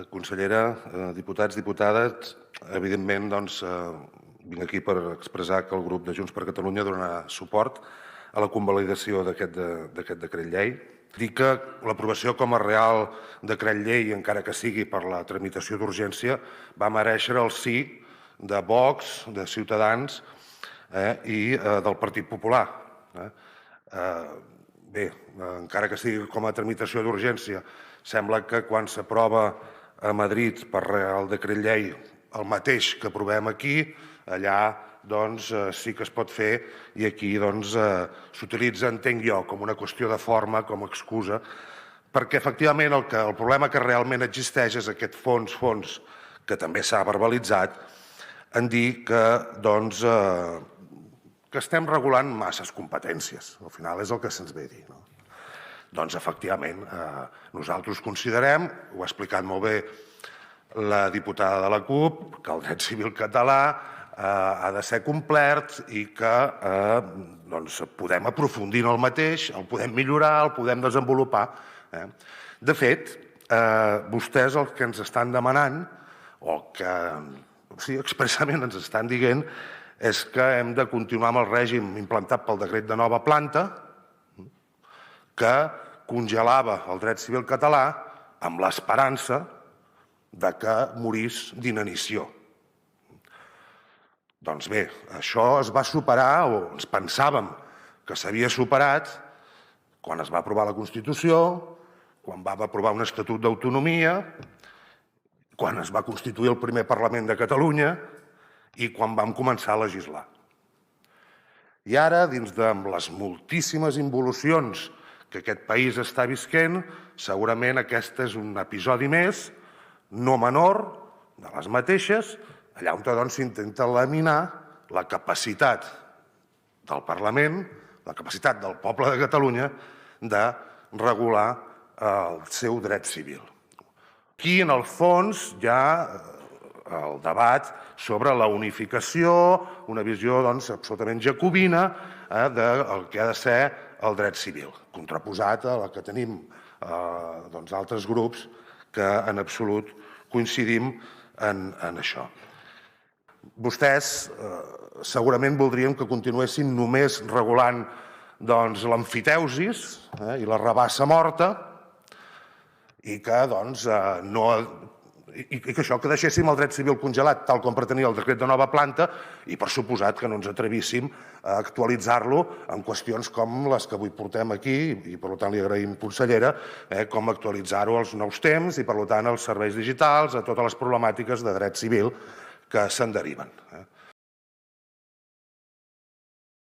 Consellera, diputats, diputades, evidentment vinc aquí per expressar que el grup de Junts per Catalunya donarà suport a la convalidació d'aquest decret llei. Dir que l'aprovació com a real decret llei, encara que sigui per la tramitació d'urgència, va merèixer el sí de Vox, de Ciutadans i del Partit Popular. Bé, encara que sigui com a tramitació d'urgència, sembla que quan s'aprova a Madrid per el decret llei el mateix que aprovem aquí, allà sí que es pot fer i aquí s'utilitza, entenc jo, com una qüestió de forma, com a excusa, perquè efectivament el problema que realment existeix és aquest fons que també s'ha verbalitzat en dir que estem regulant masses competències. Al final és el que se'ns ve a dir. Doncs, efectivament, nosaltres considerem, ho ha explicat molt bé la diputada de la CUP, que el dret civil català ha de ser complert i que podem aprofundir en el mateix, el podem millorar, el podem desenvolupar. De fet, vostès el que ens estan demanant, o que expressament ens estan dient, és que hem de continuar amb el règim implantat pel decret de nova planta, que congelava el dret civil català amb l'esperança de que morís d'inanició. Doncs bé, això es va superar, o ens pensàvem que s'havia superat, quan es va aprovar la Constitució, quan vam aprovar un Estatut d'Autonomia, quan es va constituir el primer Parlament de Catalunya i quan vam començar a legislar. I ara, dins de les moltíssimes involucions que aquest país està visquent, segurament aquest és un episodi més, no menor, de les mateixes, allà on s'intenta laminar la capacitat del Parlament, la capacitat del poble de Catalunya de regular el seu dret civil. Aquí, en el fons, hi ha el debat sobre la unificació, una visió absolutament jacobina del que ha de ser el dret civil, contraposat a la que tenim altres grups que en absolut coincidim en això. Vostès segurament voldrien que continuessin només regulant l'emfiteusis i la rabassa morta i que que deixéssim el dret civil congelat tal com pretenia el decret de nova planta i per suposat que no ens atrevíssim a actualitzar-lo en qüestions com les que avui portem aquí i per tant li agraïm, consellera, com actualitzar-ho als nous temps i per tant als serveis digitals, a totes les problemàtiques de dret civil que se'n deriven.